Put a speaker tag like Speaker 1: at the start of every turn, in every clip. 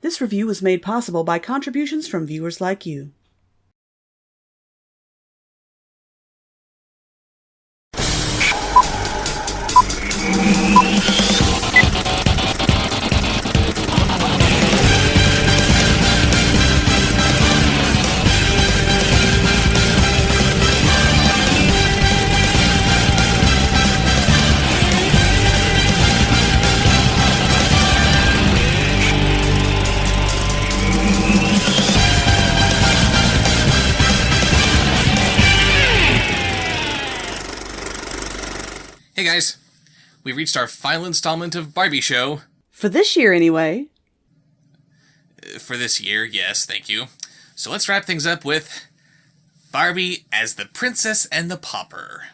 Speaker 1: This review was made possible by contributions from viewers like you.
Speaker 2: Hey guys, we reached our final installment of Barbie Show.
Speaker 1: For this year, anyway.
Speaker 2: For this year, yes, thank you. So let's wrap things up with Barbie as the Princess and the Pauper.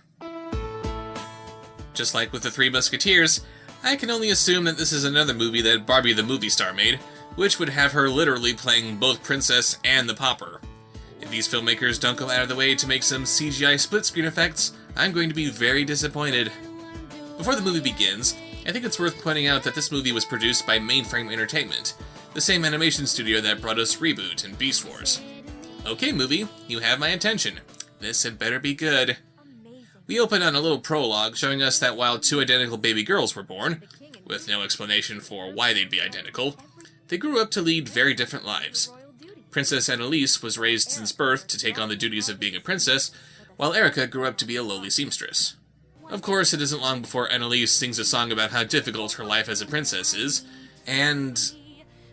Speaker 2: Just like with the Three Musketeers, I can only assume that this is another movie that Barbie the movie star made, which would have her literally playing both Princess and the Pauper. If these filmmakers don't go out of the way to make some CGI split-screen effects, I'm going to be very disappointed. Before the movie begins, I think it's worth pointing out that this movie was produced by Mainframe Entertainment, the same animation studio that brought us Reboot and Beast Wars. Okay, movie, you have my attention. This had better be good. We open on a little prologue showing us that while two identical baby girls were born, with no explanation for why they'd be identical, they grew up to lead very different lives. Princess Annalise was raised since birth to take on the duties of being a princess, while Erica grew up to be a lowly seamstress. Of course, it isn't long before Annalise sings a song about how difficult her life as a princess is, and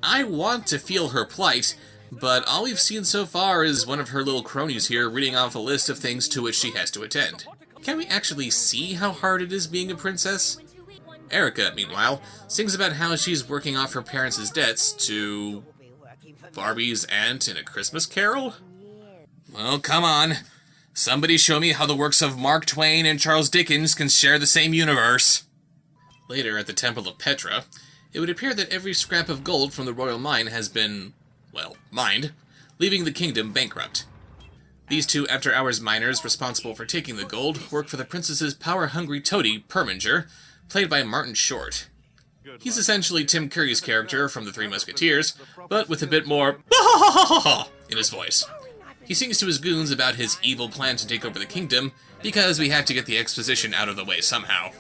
Speaker 2: I want to feel her plight, but all we've seen so far is one of her little cronies here reading off a list of things to which she has to attend. Can we actually see how hard it is being a princess? Erica, meanwhile, sings about how she's working off her parents' debts to Barbie's aunt in A Christmas Carol? Well, come on. Somebody show me how the works of Mark Twain and Charles Dickens can share the same universe. Later, at the Temple of Petra, it would appear that every scrap of gold from the royal mine has been, well, mined, leaving the kingdom bankrupt. These two after-hours miners responsible for taking the gold work for the princess's power-hungry toady, Perminger, played by Martin Short. He's essentially Tim Curry's character from The Three Musketeers, but with a bit more in his voice. He sings to his goons about his evil plan to take over the kingdom, because we have to get the exposition out of the way somehow.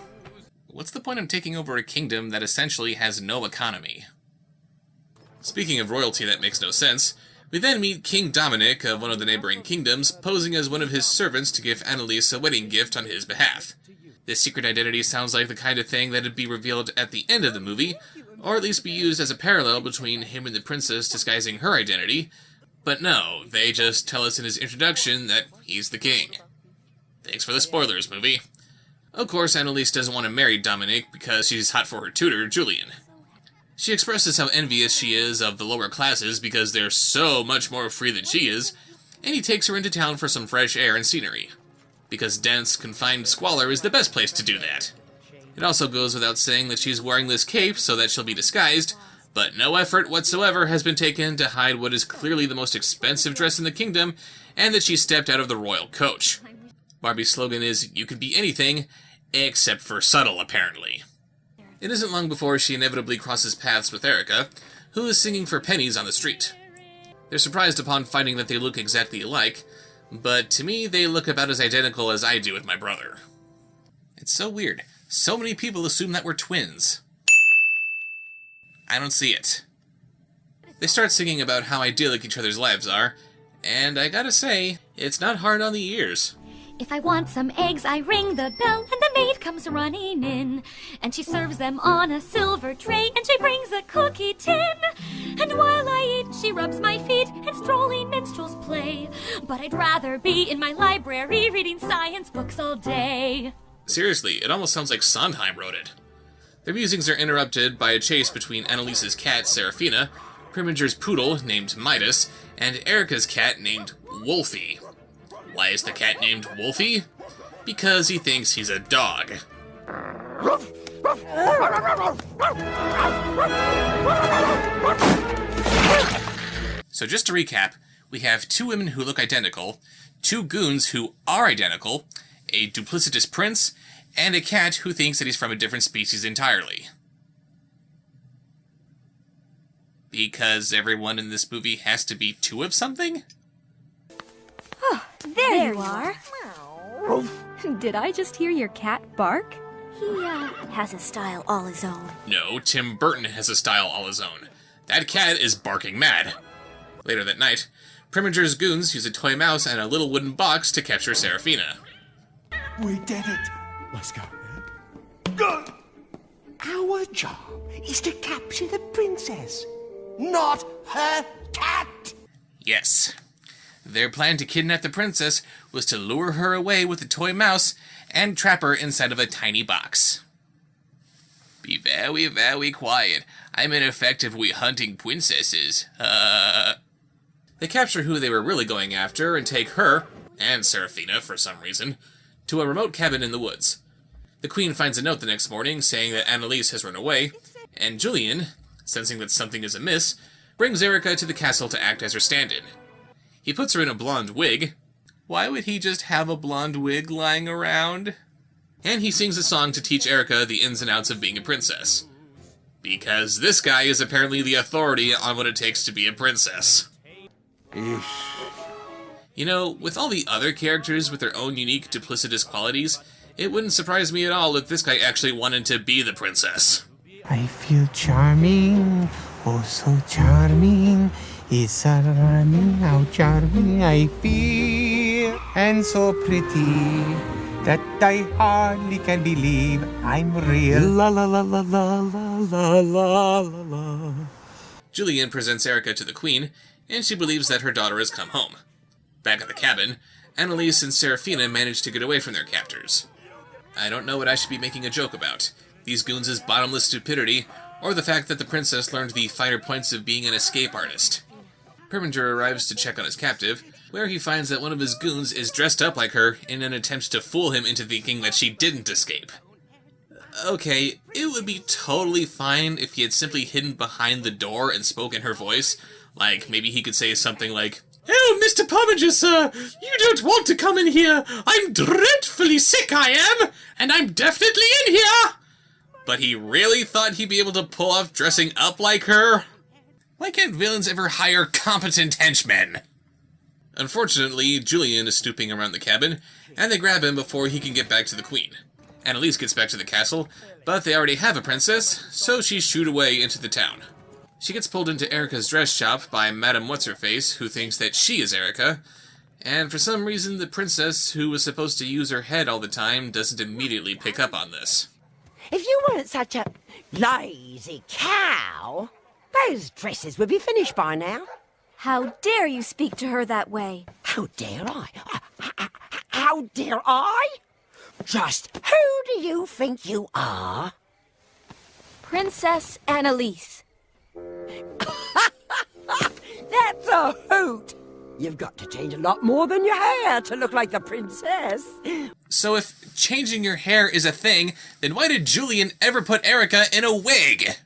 Speaker 2: What's the point of taking over a kingdom that essentially has no economy? Speaking of royalty that makes no sense, we then meet King Dominic of one of the neighboring kingdoms, posing as one of his servants to give Annalise a wedding gift on his behalf. This secret identity sounds like the kind of thing that would be revealed at the end of the movie, or at least be used as a parallel between him and the princess disguising her identity, but no, they just tell us in his introduction that he's the king. Thanks for the spoilers, movie. Of course, Annalise doesn't want to marry Dominic because she's hot for her tutor, Julian. She expresses how envious she is of the lower classes because they're so much more free than she is, and he takes her into town for some fresh air and scenery. Because dense, confined squalor is the best place to do that. It also goes without saying that she's wearing this cape so that she'll be disguised, but no effort whatsoever has been taken to hide what is clearly the most expensive dress in the kingdom, and that she stepped out of the royal coach. Barbie's slogan is, "You can be anything, except for subtle, apparently." It isn't long before she inevitably crosses paths with Erica, who is singing for pennies on the street. They're surprised upon finding that they look exactly alike, but to me they look about as identical as I do with my brother. It's so weird. So many people assume that we're twins. I don't see it. They start singing about how idyllic each other's lives are, and I gotta say, it's not hard on the ears.
Speaker 3: If I want some eggs, I ring the bell, and the maid comes running in. And she serves them on a silver tray, and she brings a cookie tin. And while I eat, she rubs my feet, and strolling minstrels play. But I'd rather be in my library reading science books all day.
Speaker 2: Seriously, it almost sounds like Sondheim wrote it. Their musings are interrupted by a chase between Annalise's cat, Seraphina, Preminger's poodle, named Midas, and Erika'S cat, named Wolfie. Why is the cat named Wolfie? Because he thinks he's a dog. So just to recap, we have two women who look identical, two goons who are identical, a duplicitous prince, and a cat who thinks that he's from a different species entirely. Because everyone in this movie has to be two of something?
Speaker 4: Oh, there you are. Did I just hear your cat bark?
Speaker 3: He, has a style all his own.
Speaker 2: No, Tim Burton has a style all his own. That cat is barking mad. Later that night, Premiger's goons use a toy mouse and a little wooden box to capture Serafina.
Speaker 5: We did it. Let's go. Good. Our job is to capture the princess, not her cat.
Speaker 2: Yes. Their plan to kidnap the princess was to lure her away with a toy mouse and trap her inside of a tiny box. Be very, very quiet. I'm ineffectively hunting princesses. They capture who they were really going after and take her, and Serafina for some reason, to a remote cabin in the woods. The queen finds a note the next morning saying that Annalise has run away, and Julian, sensing that something is amiss, brings Erica to the castle to act as her stand-in. He puts her in a blonde wig. Why would he just have a blonde wig lying around? And he sings a song to teach Erica the ins and outs of being a princess. Because this guy is apparently the authority on what it takes to be a princess. You know, with all the other characters with their own unique duplicitous qualities, it wouldn't surprise me at all if this guy actually wanted to be the princess.
Speaker 6: I feel charming, oh so charming. It's charming, how charming I feel. And so pretty that I hardly can believe I'm real. La la la la la la la la la.
Speaker 2: Julian presents Erica to the queen, and she believes that her daughter has come home. Back at the cabin, Annalise and Serafina manage to get away from their captors. I don't know what I should be making a joke about. These goons' bottomless stupidity, or the fact that the princess learned the finer points of being an escape artist. Preminger arrives to check on his captive, where he finds that one of his goons is dressed up like her in an attempt to fool him into thinking that she didn't escape. Okay, it would be totally fine if he had simply hidden behind the door and spoke in her voice. Like, maybe he could say something like, "Oh, Mr. Preminger, sir, you don't want to come in here. I'm dreadfully sick, I am, and I'm definitely in here." But he really thought he'd be able to pull off dressing up like her? Why can't villains ever hire competent henchmen? Unfortunately, Julian is snooping around the cabin, and they grab him before he can get back to the queen. Annalise gets back to the castle, but they already have a princess, so she's shooed away into the town. She gets pulled into Erika'S dress shop by Madame What's-Her-Face, who thinks that she is Erica, and for some reason the princess, who was supposed to use her head all the time, doesn't immediately pick up on this.
Speaker 7: If you weren't such a lazy cow, those dresses would be finished by now.
Speaker 4: How dare you speak to her that way?
Speaker 7: How dare I? How dare I? Just who do you think you are?
Speaker 4: Princess Annalise.
Speaker 7: That's a hoot! You've got to change a lot more than your hair to look like the princess.
Speaker 2: So if changing your hair is a thing, then why did Julian ever put Erica in a wig?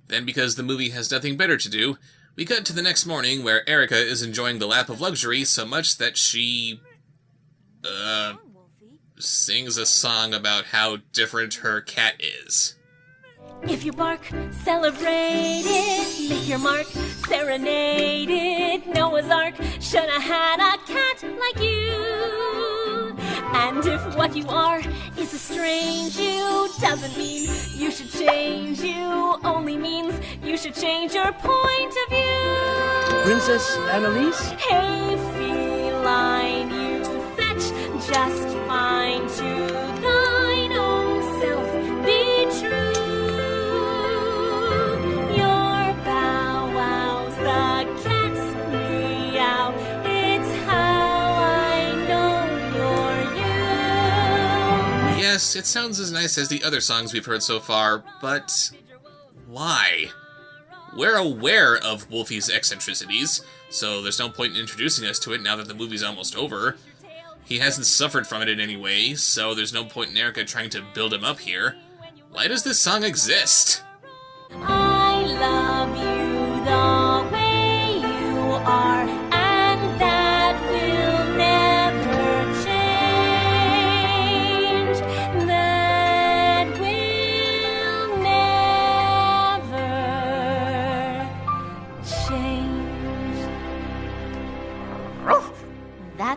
Speaker 2: Then, because the movie has nothing better to do, we cut to the next morning where Erica is enjoying the lap of luxury so much that she, sings a song about how different her cat is.
Speaker 3: If you bark, celebrate it. Make your mark, serenade it. Noah's Ark should have had a cat like you. And if what you are is a strange you, doesn't mean you should change you. Only means you should change your point of view.
Speaker 8: Princess Annalise?
Speaker 3: Hey, feline, you fetch just fine to thine own self. Be true. Your bow wows, the cat's meow. It's how I know you're you.
Speaker 2: Yes, it sounds as nice as the other songs we've heard so far, but why? We're aware of Wolfie's eccentricities, so there's no point in introducing us to it now that the movie's almost over. He hasn't suffered from it in any way, so there's no point in Erica trying to build him up here. Why does this song exist?
Speaker 3: I love you the way you are, and that will never change. That will never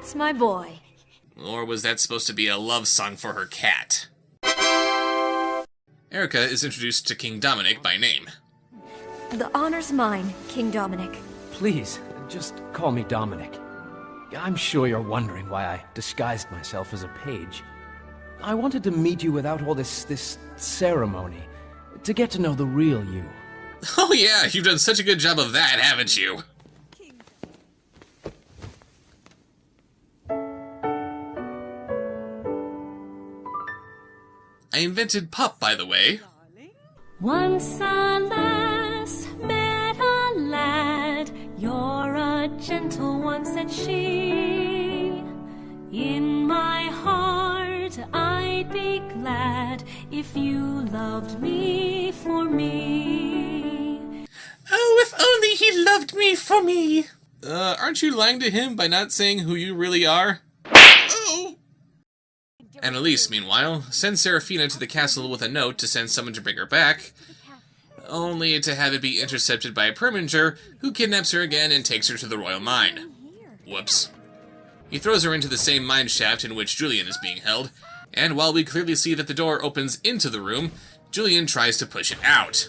Speaker 4: That's my boy.
Speaker 2: Or was that supposed to be a love song for her cat? Erica is introduced to King Dominic by name.
Speaker 4: The honor's mine, King Dominic.
Speaker 8: Please, just call me Dominic. I'm sure you're wondering why I disguised myself as a page. I wanted to meet you without all this ceremony, to get to know the real you.
Speaker 2: Oh yeah, you've done such a good job of that, haven't you? I invented Pup, by the way.
Speaker 3: Once a lass met a lad, you're a gentle one, said she. In my heart I'd be glad if you loved me for me.
Speaker 2: Oh, if only he loved me for me! Aren't you lying to him by not saying who you really are? Oh! Annalise, meanwhile, sends Serafina to the castle with a note to send someone to bring her back, only to have it be intercepted by a Preminger, who kidnaps her again and takes her to the royal mine. Whoops. He throws her into the same mine shaft in which Julian is being held, and while we clearly see that the door opens into the room, Julian tries to push it out.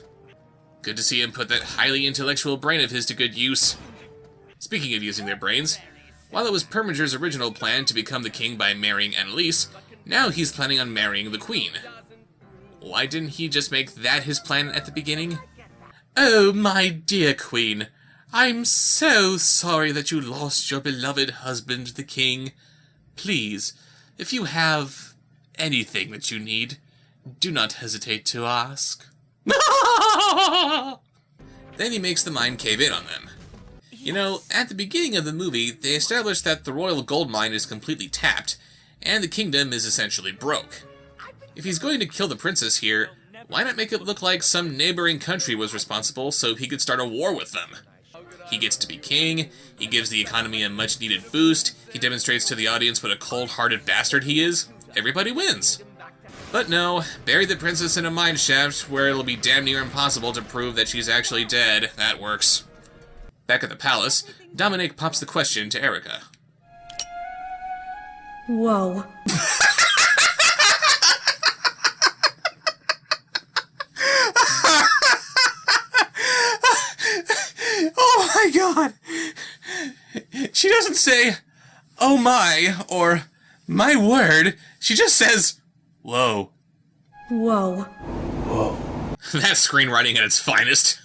Speaker 2: Good to see him put that highly intellectual brain of his to good use. Speaking of using their brains, while it was Perminger's original plan to become the king by marrying Annalise, now he's planning on marrying the queen. Why didn't he just make that his plan at the beginning? Oh, my dear queen, I'm so sorry that you lost your beloved husband, the king. Please, if you have anything that you need, do not hesitate to ask. Then he makes the mine cave in on them. You know, at the beginning of the movie, they established that the royal gold mine is completely tapped, and the kingdom is essentially broke. If he's going to kill the princess here, why not make it look like some neighboring country was responsible so he could start a war with them? He gets to be king, he gives the economy a much-needed boost, he demonstrates to the audience what a cold-hearted bastard he is. Everybody wins. But no, bury the princess in a mine shaft where it'll be damn near impossible to prove that she's actually dead. That works. Back at the palace, Dominic pops the question to Erica.
Speaker 1: Whoa.
Speaker 2: Oh my god! She doesn't say, oh my, or my word. She just says, whoa.
Speaker 1: Whoa.
Speaker 2: That's screenwriting at its finest.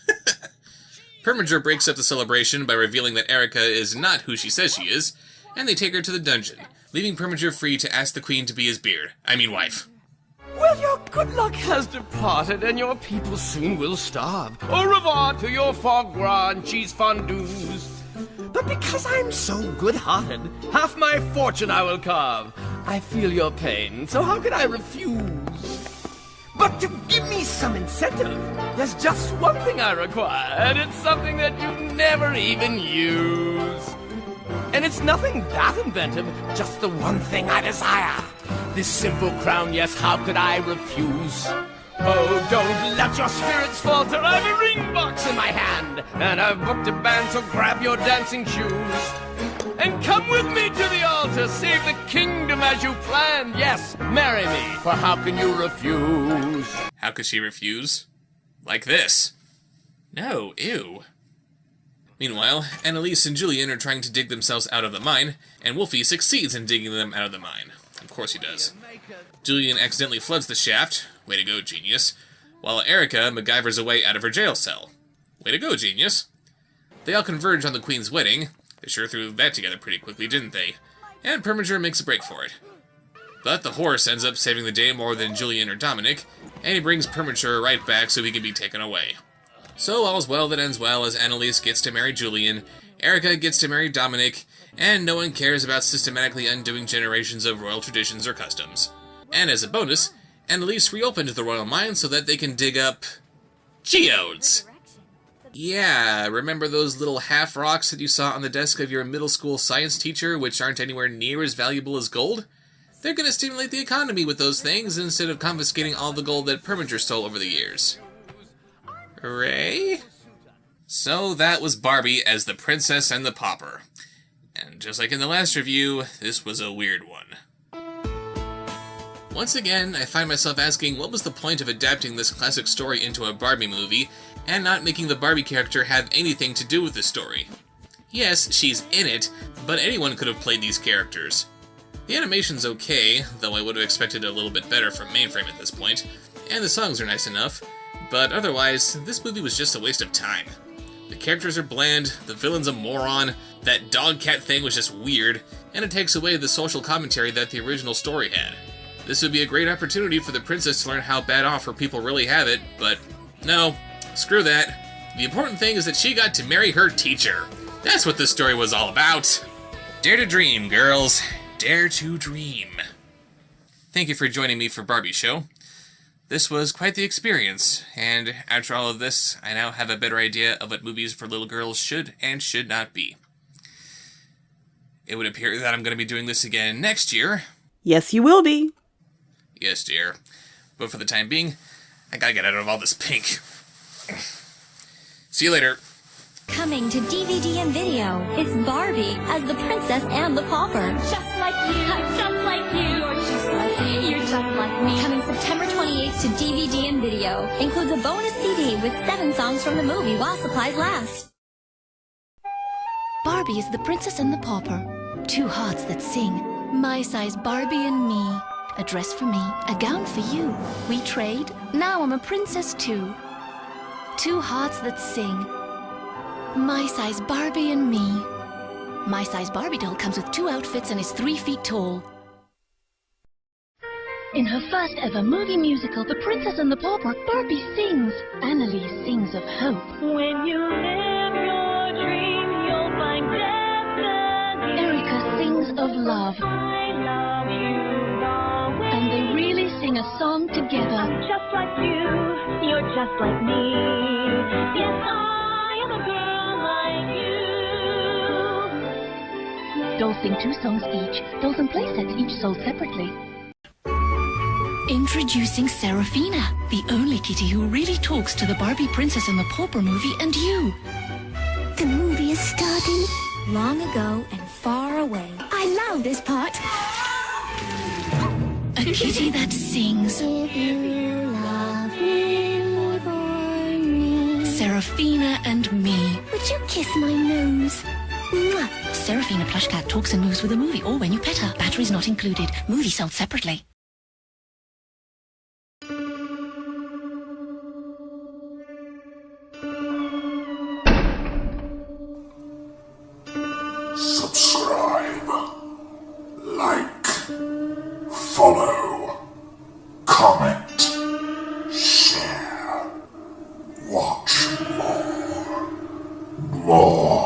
Speaker 2: Preminger breaks up the celebration by revealing that Erica is not who she says she is, and they take her to the dungeon, leaving Preminger free to ask the queen to be his wife.
Speaker 8: Well, your good luck has departed, and your people soon will starve. Au revoir to your foie gras and cheese fondues. But because I'm so good-hearted, half my fortune I will carve. I feel your pain, so how can I refuse? But to give me some incentive, there's just one thing I require, and it's something that you never even use. And it's nothing that inventive, just the one thing I desire. This simple crown, yes, how could I refuse? Oh, don't let your spirits falter, I've a ring box in my hand, and I've booked a band, so grab your dancing shoes. And come with me to the altar, save the kingdom as you planned. Yes, marry me, for how can you refuse?
Speaker 2: How could she refuse? Like this. No, ew. Meanwhile, Annalise and Julian are trying to dig themselves out of the mine, and Wolfie succeeds in digging them out of the mine. Of course he does. Julian accidentally floods the shaft. Way to go, genius. While Erica MacGyvers a way out of her jail cell. Way to go, genius. They all converge on the Queen's wedding. They sure threw that together pretty quickly, didn't they? And Preminger makes a break for it. But the horse ends up saving the day more than Julian or Dominic, and he brings Preminger right back so he can be taken away. So all's well that ends well as Annalise gets to marry Julian, Erica gets to marry Dominic, and no one cares about systematically undoing generations of royal traditions or customs. And as a bonus, Annalise reopened the royal mine so that they can dig up geodes. Yeah, remember those little half rocks that you saw on the desk of your middle school science teacher, which aren't anywhere near as valuable as gold? They're going to stimulate the economy with those things instead of confiscating all the gold that Preminger stole over the years. Hooray? So that was Barbie as the Princess and the Pauper. And And just like in the last review, this was a weird one. Once again, I find myself asking what was the point of adapting this classic story into a Barbie movie, and not making the Barbie character have anything to do with the story. Yes, she's in it, but anyone could have played these characters. The animation's okay, though I would have expected a little bit better from Mainframe at this point, and the songs are nice enough, but otherwise, this movie was just a waste of time. The characters are bland, the villain's a moron, that dog-cat thing was just weird, and it takes away the social commentary that the original story had. This would be a great opportunity for the princess to learn how bad off her people really have it, but no, screw that. The important thing is that she got to marry her teacher. That's what this story was all about. Dare to dream, girls. Dare to dream. Thank you for joining me for Barbie Show. This was quite the experience, and after all of this, I now have a better idea of what movies for little girls should and should not be. It would appear that I'm going to be doing this again next year.
Speaker 1: Yes, you will be.
Speaker 2: Yes, dear. But for the time being, I gotta get out of all this pink. See you later.
Speaker 3: Coming to DVD and video, it's Barbie as the princess and the pauper. Just like you, just like you, you're just like me, you're just like me. Coming September 28th to DVD and video. Includes a bonus CD with 7 songs from the movie while supplies last.
Speaker 9: Barbie is the princess and the pauper. 2 hearts that sing. My size Barbie and me. A dress for me, a gown for you. We trade. Now I'm a princess too. 2 hearts that sing. My size Barbie and me. My size Barbie doll comes with 2 outfits and is 3 feet tall. In her first ever movie musical, The Princess and the Pauper, Barbie sings. Annalise sings of hope.
Speaker 10: When you live your dream, you'll find destiny.
Speaker 9: Erika sings of love.
Speaker 10: I love you always.
Speaker 9: And they really sing a song together.
Speaker 10: I'm just like you, you're just like me. Yes, I am a girl like you.
Speaker 9: Dolls sing 2 songs each. Dolls and playsets each sold separately. Introducing Serafina, the only kitty who really talks to the Barbie Princess and the Pauper movie and you.
Speaker 11: The movie is starting.
Speaker 4: Long ago and far away.
Speaker 11: I love this part.
Speaker 9: A kitty that sings.
Speaker 11: If you love me for me.
Speaker 9: Serafina and me.
Speaker 11: Would you kiss my nose? Mwah.
Speaker 9: Serafina plush cat talks and moves with a movie or when you pet her. Batteries not included. Movie sold separately.
Speaker 12: Subscribe, like, follow, comment, share, watch more.